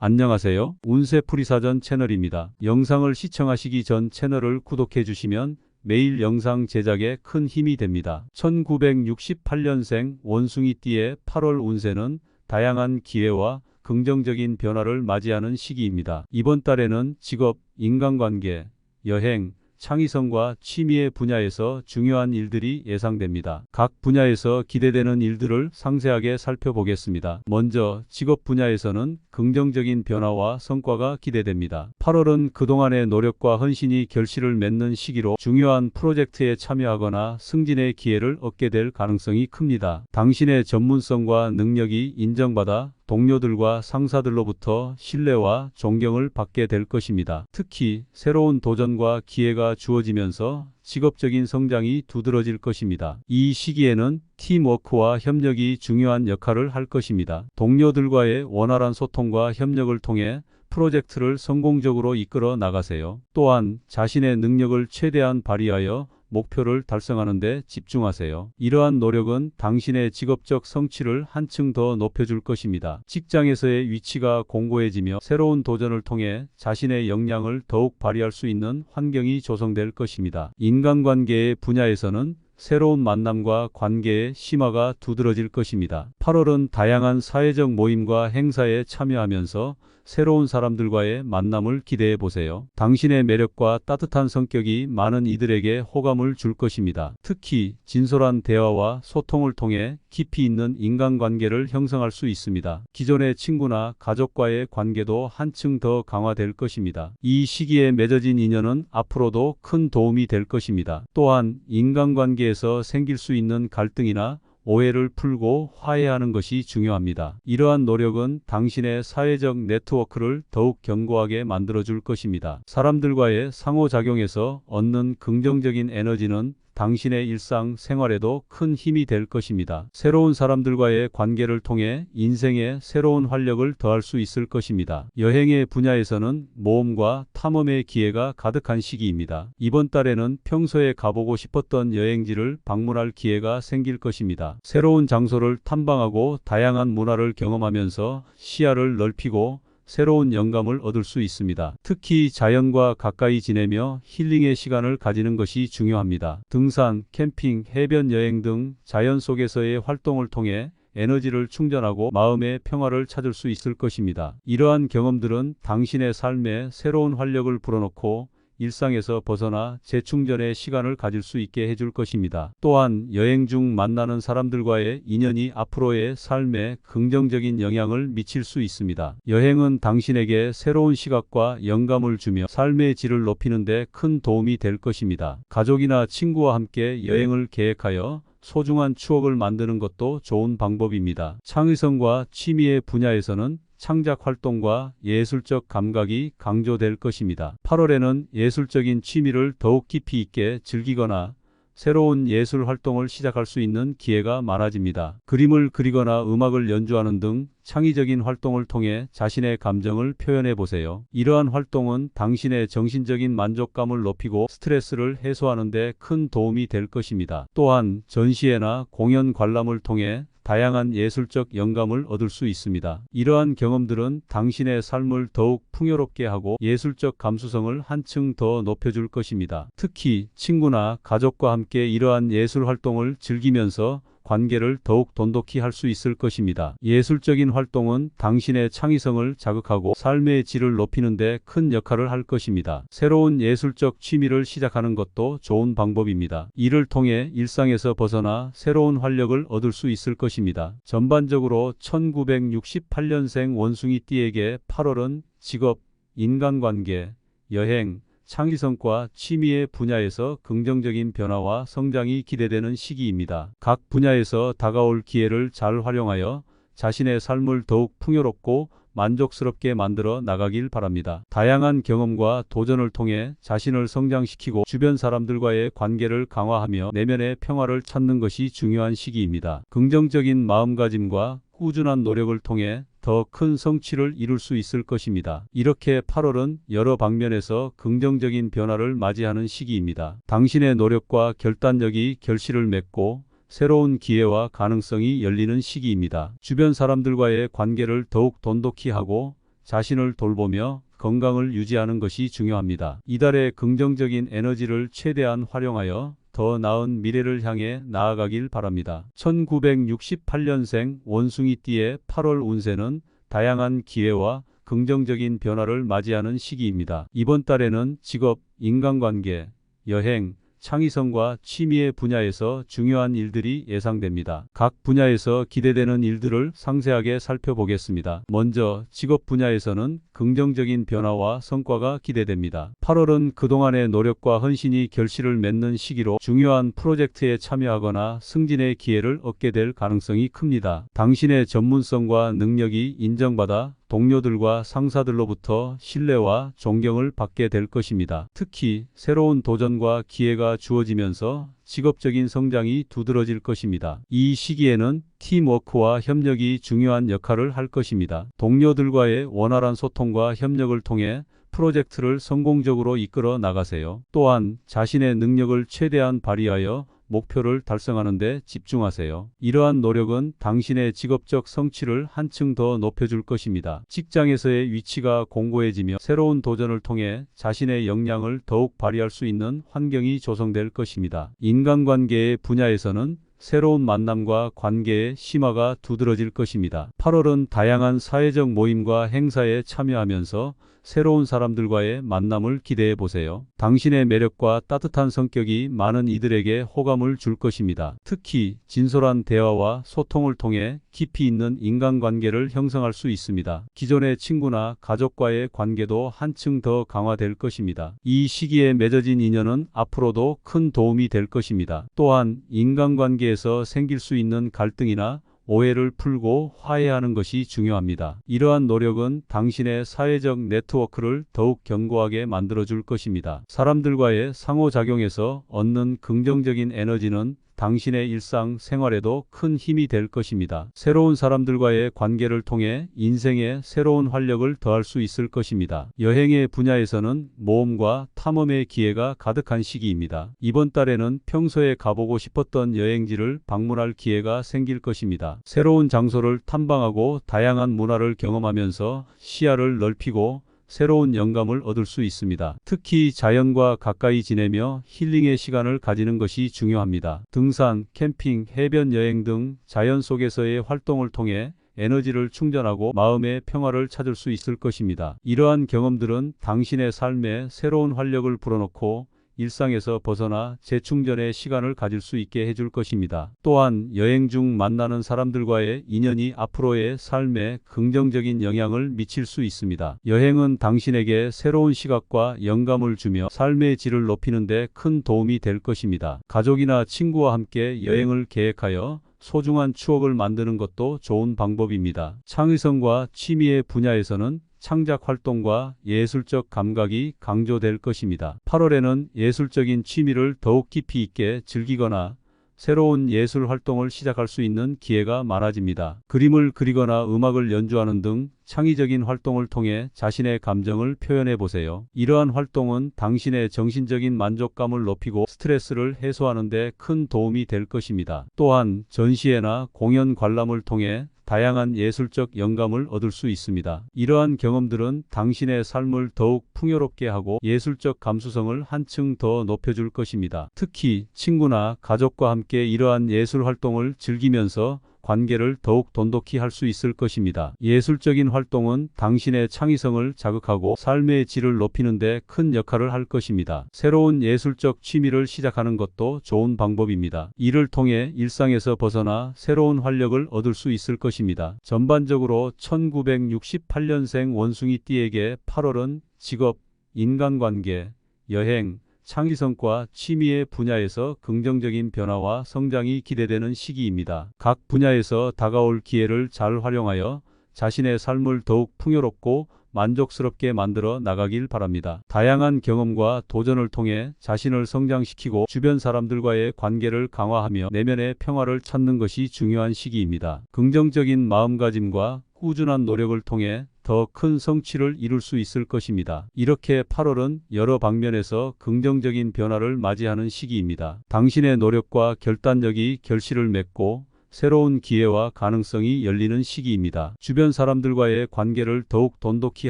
안녕하세요. 운세풀이사전 채널입니다. 영상을 시청하시기 전 채널을 구독해 주시면 매일 영상 제작에 큰 힘이 됩니다. 1968년생 원숭이띠의 8월 운세는 다양한 기회와 긍정적인 변화를 맞이하는 시기입니다. 이번 달에는 직업, 인간관계, 여행, 창의성과 취미의 분야에서 중요한 일들이 예상됩니다. 각 분야에서 기대되는 일들을 상세하게 살펴보겠습니다. 먼저 직업 분야에서는 긍정적인 변화와 성과가 기대됩니다. 8월은 그동안의 노력과 헌신이 결실을 맺는 시기로 중요한 프로젝트에 참여하거나 승진의 기회를 얻게 될 가능성이 큽니다. 당신의 전문성과 능력이 인정받아 동료들과 상사들로부터 신뢰와 존경을 받게 될 것입니다. 특히 새로운 도전과 기회가 주어지면서 직업적인 성장이 두드러질 것입니다. 이 시기에는 팀워크와 협력이 중요한 역할을 할 것입니다. 동료들과의 원활한 소통과 협력을 통해 프로젝트를 성공적으로 이끌어 나가세요. 또한 자신의 능력을 최대한 발휘하여 목표를 달성하는 데 집중하세요. 이러한 노력은 당신의 직업적 성취를 한층 더 높여줄 것입니다. 직장에서의 위치가 공고해지며 새로운 도전을 통해 자신의 역량을 더욱 발휘할 수 있는 환경이 조성될 것입니다. 인간관계의 분야에서는 새로운 만남과 관계의 심화가 두드러질 것입니다. 8월은 다양한 사회적 모임과 행사에 참여하면서 새로운 사람들과의 만남을 기대해 보세요. 당신의 매력과 따뜻한 성격이 많은 이들에게 호감을 줄 것입니다. 특히 진솔한 대화와 소통을 통해 깊이 있는 인간관계를 형성할 수 있습니다. 기존의 친구나 가족과의 관계도 한층 더 강화될 것입니다. 이 시기에 맺어진 인연은 앞으로도 큰 도움이 될 것입니다. 또한 인간관계에서 생길 수 있는 갈등이나 오해를 풀고 화해하는 것이 중요합니다. 이러한 노력은 당신의 사회적 네트워크를 더욱 견고하게 만들어줄 것입니다. 사람들과의 상호작용에서 얻는 긍정적인 에너지는 당신의 일상 생활에도 큰 힘이 될 것입니다. 새로운 사람들과의 관계를 통해 인생에 새로운 활력을 더할 수 있을 것입니다. 여행의 분야에서는 모험과 탐험의 기회가 가득한 시기입니다. 이번 달에는 평소에 가보고 싶었던 여행지를 방문할 기회가 생길 것입니다. 새로운 장소를 탐방하고 다양한 문화를 경험하면서 시야를 넓히고 새로운 영감을 얻을 수 있습니다. 특히 자연과 가까이 지내며 힐링의 시간을 가지는 것이 중요합니다. 등산, 캠핑, 해변 여행 등 자연 속에서의 활동을 통해 에너지를 충전하고 마음의 평화를 찾을 수 있을 것입니다. 이러한 경험들은 당신의 삶에 새로운 활력을 불어넣고 일상에서 벗어나 재충전의 시간을 가질 수 있게 해줄 것입니다. 또한 여행 중 만나는 사람들과의 인연이 앞으로의 삶에 긍정적인 영향을 미칠 수 있습니다. 여행은 당신에게 새로운 시각과 영감을 주며 삶의 질을 높이는 데 큰 도움이 될 것입니다. 가족이나 친구와 함께 여행을 계획하여 소중한 추억을 만드는 것도 좋은 방법입니다. 창의성과 취미의 분야에서는 창작 활동과 예술적 감각이 강조될 것입니다. 8월에는 예술적인 취미를 더욱 깊이 있게 즐기거나 새로운 예술 활동을 시작할 수 있는 기회가 많아집니다. 그림을 그리거나 음악을 연주하는 등 창의적인 활동을 통해 자신의 감정을 표현해 보세요. 이러한 활동은 당신의 정신적인 만족감을 높이고 스트레스를 해소하는 데 큰 도움이 될 것입니다. 또한 전시회나 공연 관람을 통해 다양한 예술적 영감을 얻을 수 있습니다. 이러한 경험들은 당신의 삶을 더욱 풍요롭게 하고 예술적 감수성을 한층 더 높여줄 것입니다. 특히 친구나 가족과 함께 이러한 예술 활동을 즐기면서 관계를 더욱 돈독히 할 수 있을 것입니다. 예술적인 활동은 당신의 창의성을 자극하고 삶의 질을 높이는 데 큰 역할을 할 것입니다. 새로운 예술적 취미를 시작하는 것도 좋은 방법입니다. 이를 통해 일상에서 벗어나 새로운 활력을 얻을 수 있을 것입니다. 전반적으로 1968년생 원숭이띠에게 8월은 직업, 인간관계, 여행, 창의성과 취미의 분야에서 긍정적인 변화와 성장이 기대되는 시기입니다. 각 분야에서 다가올 기회를 잘 활용하여 자신의 삶을 더욱 풍요롭고 만족스럽게 만들어 나가길 바랍니다. 다양한 경험과 도전을 통해 자신을 성장시키고 주변 사람들과의 관계를 강화하며 내면의 평화를 찾는 것이 중요한 시기입니다. 긍정적인 마음가짐과 꾸준한 노력을 통해 더 큰 성취를 이룰 수 있을 것입니다. 이렇게 8월은 여러 방면에서 긍정적인 변화를 맞이하는 시기입니다. 당신의 노력과 결단력이 결실을 맺고 새로운 기회와 가능성이 열리는 시기입니다. 주변 사람들과의 관계를 더욱 돈독히 하고 자신을 돌보며 건강을 유지하는 것이 중요합니다. 이달의 긍정적인 에너지를 최대한 활용하여 더 나은 미래를 향해 나아가길 바랍니다. 1968년생 원숭이띠의 8월 운세는 다양한 기회와 긍정적인 변화를 맞이하는 시기입니다. 이번 달에는 직업, 인간관계, 여행, 창의성과 취미의 분야에서 중요한 일들이 예상됩니다. 각 분야에서 기대되는 일들을 상세하게 살펴보겠습니다. 먼저 직업 분야에서는 긍정적인 변화와 성과가 기대됩니다. 8월은 그동안의 노력과 헌신이 결실을 맺는 시기로 중요한 프로젝트에 참여하거나 승진의 기회를 얻게 될 가능성이 큽니다. 당신의 전문성과 능력이 인정받아 동료들과 상사들로부터 신뢰와 존경을 받게 될 것입니다. 특히 새로운 도전과 기회가 주어지면서 직업적인 성장이 두드러질 것입니다. 이 시기에는 팀워크와 협력이 중요한 역할을 할 것입니다. 동료들과의 원활한 소통과 협력을 통해 프로젝트를 성공적으로 이끌어 나가세요. 또한 자신의 능력을 최대한 발휘하여 목표를 달성하는 데 집중하세요. 이러한 노력은 당신의 직업적 성취를 한층 더 높여줄 것입니다. 직장에서의 위치가 공고해지며 새로운 도전을 통해 자신의 역량을 더욱 발휘할 수 있는 환경이 조성될 것입니다. 인간관계의 분야에서는 새로운 만남과 관계의 심화가 두드러질 것입니다. 8월은 다양한 사회적 모임과 행사에 참여하면서 새로운 사람들과의 만남을 기대해 보세요. 당신의 매력과 따뜻한 성격이 많은 이들에게 호감을 줄 것입니다. 특히 진솔한 대화와 소통을 통해 깊이 있는 인간관계를 형성할 수 있습니다. 기존의 친구나 가족과의 관계도 한층 더 강화될 것입니다. 이 시기에 맺어진 인연은 앞으로도 큰 도움이 될 것입니다. 또한 인간관계에서 생길 수 있는 갈등이나 오해를 풀고 화해하는 것이 중요합니다. 이러한 노력은 당신의 사회적 네트워크를 더욱 견고하게 만들어줄 것입니다. 사람들과의 상호작용에서 얻는 긍정적인 에너지는 당신의 일상 생활에도 큰 힘이 될 것입니다. 새로운 사람들과의 관계를 통해 인생에 새로운 활력을 더할 수 있을 것입니다. 여행의 분야에서는 모험과 탐험의 기회가 가득한 시기입니다. 이번 달에는 평소에 가보고 싶었던 여행지를 방문할 기회가 생길 것입니다. 새로운 장소를 탐방하고 다양한 문화를 경험하면서 시야를 넓히고 새로운 영감을 얻을 수 있습니다. 특히 자연과 가까이 지내며 힐링의 시간을 가지는 것이 중요합니다. 등산, 캠핑, 해변 여행 등 자연 속에서의 활동을 통해 에너지를 충전하고 마음의 평화를 찾을 수 있을 것입니다. 이러한 경험들은 당신의 삶에 새로운 활력을 불어넣고 일상에서 벗어나 재충전의 시간을 가질 수 있게 해줄 것입니다. 또한 여행 중 만나는 사람들과의 인연이 앞으로의 삶에 긍정적인 영향을 미칠 수 있습니다. 여행은 당신에게 새로운 시각과 영감을 주며 삶의 질을 높이는 데 큰 도움이 될 것입니다. 가족이나 친구와 함께 여행을 계획하여 소중한 추억을 만드는 것도 좋은 방법입니다. 창의성과 취미의 분야에서는 창작 활동과 예술적 감각이 강조될 것입니다. 8월에는 예술적인 취미를 더욱 깊이 있게 즐기거나 새로운 예술 활동을 시작할 수 있는 기회가 많아집니다. 그림을 그리거나 음악을 연주하는 등 창의적인 활동을 통해 자신의 감정을 표현해 보세요. 이러한 활동은 당신의 정신적인 만족감을 높이고 스트레스를 해소하는 데 큰 도움이 될 것입니다. 또한 전시회나 공연 관람을 통해 다양한 예술적 영감을 얻을 수 있습니다. 이러한 경험들은 당신의 삶을 더욱 풍요롭게 하고 예술적 감수성을 한층 더 높여줄 것입니다. 특히 친구나 가족과 함께 이러한 예술 활동을 즐기면서 관계를 더욱 돈독히 할 수 있을 것입니다. 예술적인 활동은 당신의 창의성을 자극하고 삶의 질을 높이는 데 큰 역할을 할 것입니다. 새로운 예술적 취미를 시작하는 것도 좋은 방법입니다. 이를 통해 일상에서 벗어나 새로운 활력을 얻을 수 있을 것입니다. 전반적으로 1968년생 원숭이띠에게 8월은 직업, 인간관계, 여행, 창의성과 취미의 분야에서 긍정적인 변화와 성장이 기대되는 시기입니다. 각 분야에서 다가올 기회를 잘 활용하여 자신의 삶을 더욱 풍요롭고 만족스럽게 만들어 나가길 바랍니다. 다양한 경험과 도전을 통해 자신을 성장시키고 주변 사람들과의 관계를 강화하며 내면의 평화를 찾는 것이 중요한 시기입니다. 긍정적인 마음가짐과 꾸준한 노력을 통해 더 큰 성취를 이룰 수 있을 것입니다. 이렇게 8월은 여러 방면에서 긍정적인 변화를 맞이하는 시기입니다. 당신의 노력과 결단력이 결실을 맺고 새로운 기회와 가능성이 열리는 시기입니다. 주변 사람들과의 관계를 더욱 돈독히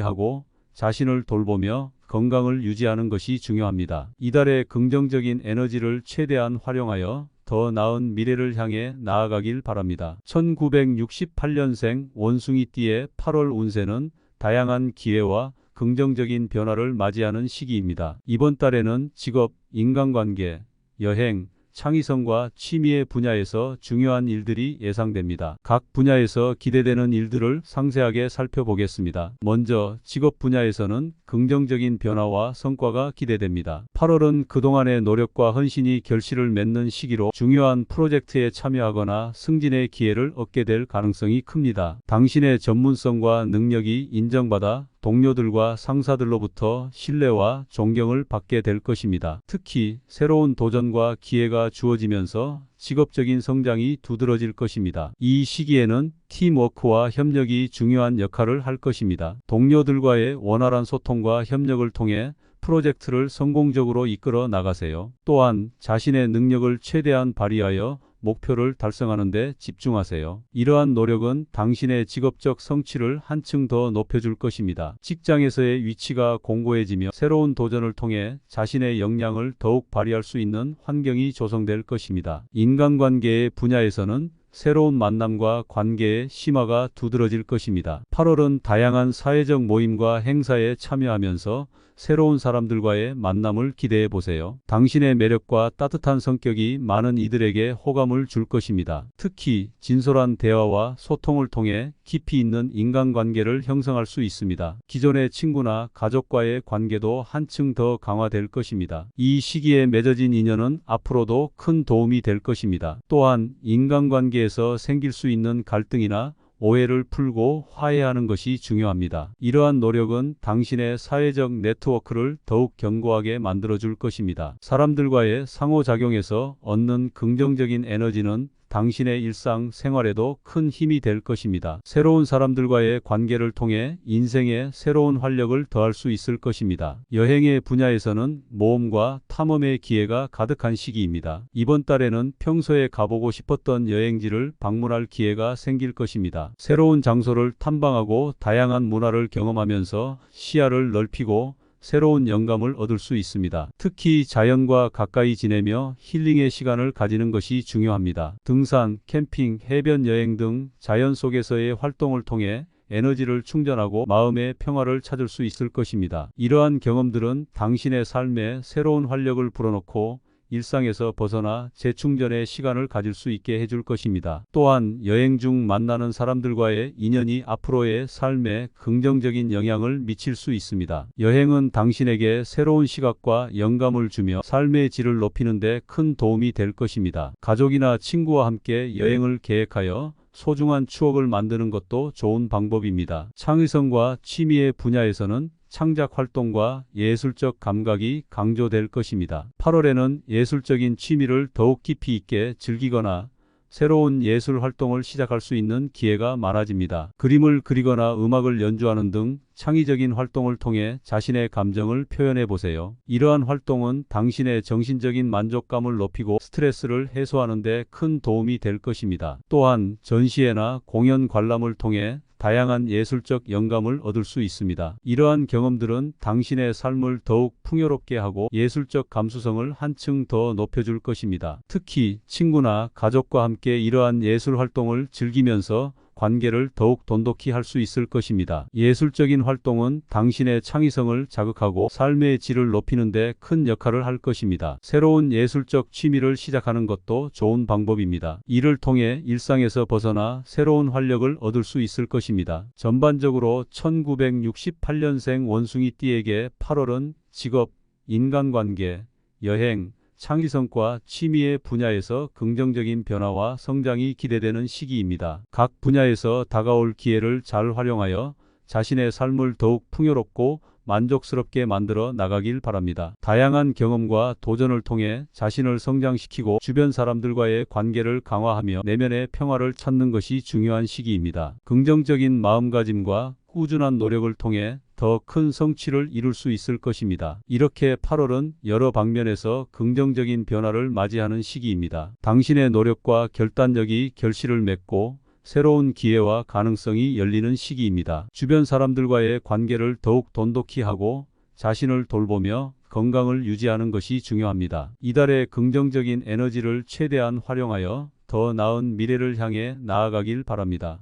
하고 자신을 돌보며 건강을 유지하는 것이 중요합니다. 이달의 긍정적인 에너지를 최대한 활용하여 더 나은 미래를 향해 나아가길 바랍니다. 1968년생 원숭이띠의 8월 운세는 다양한 기회와 긍정적인 변화를 맞이하는 시기입니다. 이번 달에는 직업, 인간관계, 여행, 창의성과 취미의 분야에서 중요한 일들이 예상됩니다. 각 분야에서 기대되는 일들을 상세하게 살펴보겠습니다. 먼저 직업 분야에서는 긍정적인 변화와 성과가 기대됩니다. 8월은 그동안의 노력과 헌신이 결실을 맺는 시기로 중요한 프로젝트에 참여하거나 승진의 기회를 얻게 될 가능성이 큽니다. 당신의 전문성과 능력이 인정받아 동료들과 상사들로부터 신뢰와 존경을 받게 될 것입니다. 특히 새로운 도전과 기회가 주어지면서 직업적인 성장이 두드러질 것입니다. 이 시기에는 팀워크와 협력이 중요한 역할을 할 것입니다. 동료들과의 원활한 소통과 협력을 통해 프로젝트를 성공적으로 이끌어 나가세요. 또한 자신의 능력을 최대한 발휘하여 목표를 달성하는 데 집중하세요. 이러한 노력은 당신의 직업적 성취를 한층 더 높여줄 것입니다. 직장에서의 위치가 공고해지며 새로운 도전을 통해 자신의 역량을 더욱 발휘할 수 있는 환경이 조성될 것입니다. 인간관계의 분야에서는 새로운 만남과 관계의 심화가 두드러질 것입니다. 8월은 다양한 사회적 모임과 행사에 참여하면서 새로운 사람들과의 만남을 기대해 보세요. 당신의 매력과 따뜻한 성격이 많은 이들에게 호감을 줄 것입니다. 특히 진솔한 대화와 소통을 통해 깊이 있는 인간관계를 형성할 수 있습니다. 기존의 친구나 가족과의 관계도 한층 더 강화될 것입니다. 이 시기에 맺어진 인연은 앞으로도 큰 도움이 될 것입니다. 또한 인간관계에서 생길 수 있는 갈등이나 오해를 풀고 화해하는 것이 중요합니다. 이러한 노력은 당신의 사회적 네트워크를 더욱 견고하게 만들어줄 것입니다. 사람들과의 상호작용에서 얻는 긍정적인 에너지는 당신의 일상 생활에도 큰 힘이 될 것입니다. 새로운 사람들과의 관계를 통해 인생에 새로운 활력을 더할 수 있을 것입니다. 여행의 분야에서는 모험과 탐험의 기회가 가득한 시기입니다. 이번 달에는 평소에 가보고 싶었던 여행지를 방문할 기회가 생길 것입니다. 새로운 장소를 탐방하고 다양한 문화를 경험하면서 시야를 넓히고 새로운 영감을 얻을 수 있습니다. 특히 자연과 가까이 지내며 힐링의 시간을 가지는 것이 중요합니다. 등산, 캠핑, 해변 여행 등 자연 속에서의 활동을 통해 에너지를 충전하고 마음의 평화를 찾을 수 있을 것입니다. 이러한 경험들은 당신의 삶에 새로운 활력을 불어넣고 일상에서 벗어나 재충전의 시간을 가질 수 있게 해줄 것입니다. 또한 여행 중 만나는 사람들과의 인연이 앞으로의 삶에 긍정적인 영향을 미칠 수 있습니다. 여행은 당신에게 새로운 시각과 영감을 주며 삶의 질을 높이는 데 큰 도움이 될 것입니다. 가족이나 친구와 함께 여행을 계획하여 소중한 추억을 만드는 것도 좋은 방법입니다. 창의성과 취미의 분야에서는 창작 활동과 예술적 감각이 강조될 것입니다. 8월에는 예술적인 취미를 더욱 깊이 있게 즐기거나 새로운 예술 활동을 시작할 수 있는 기회가 많아집니다. 그림을 그리거나 음악을 연주하는 등 창의적인 활동을 통해 자신의 감정을 표현해 보세요. 이러한 활동은 당신의 정신적인 만족감을 높이고 스트레스를 해소하는 데 큰 도움이 될 것입니다. 또한 전시회나 공연 관람을 통해 다양한 예술적 영감을 얻을 수 있습니다. 이러한 경험들은 당신의 삶을 더욱 풍요롭게 하고 예술적 감수성을 한층 더 높여줄 것입니다. 특히 친구나 가족과 함께 이러한 예술 활동을 즐기면서 관계를 더욱 돈독히 할 수 있을 것입니다. 예술적인 활동은 당신의 창의성을 자극하고 삶의 질을 높이는 데 큰 역할을 할 것입니다. 새로운 예술적 취미를 시작하는 것도 좋은 방법입니다. 이를 통해 일상에서 벗어나 새로운 활력을 얻을 수 있을 것입니다. 전반적으로 1968년생 원숭이띠에게 8월은 직업, 인간관계, 여행, 창의성과 취미의 분야에서 긍정적인 변화와 성장이 기대되는 시기입니다. 각 분야에서 다가올 기회를 잘 활용하여 자신의 삶을 더욱 풍요롭고 만족스럽게 만들어 나가길 바랍니다. 다양한 경험과 도전을 통해 자신을 성장시키고 주변 사람들과의 관계를 강화하며 내면의 평화를 찾는 것이 중요한 시기입니다. 긍정적인 마음가짐과 꾸준한 노력을 통해 더 큰 성취를 이룰 수 있을 것입니다. 이렇게 8월은 여러 방면에서 긍정적인 변화를 맞이하는 시기입니다. 당신의 노력과 결단력이 결실을 맺고 새로운 기회와 가능성이 열리는 시기입니다. 주변 사람들과의 관계를 더욱 돈독히 하고 자신을 돌보며 건강을 유지하는 것이 중요합니다. 이달의 긍정적인 에너지를 최대한 활용하여 더 나은 미래를 향해 나아가길 바랍니다.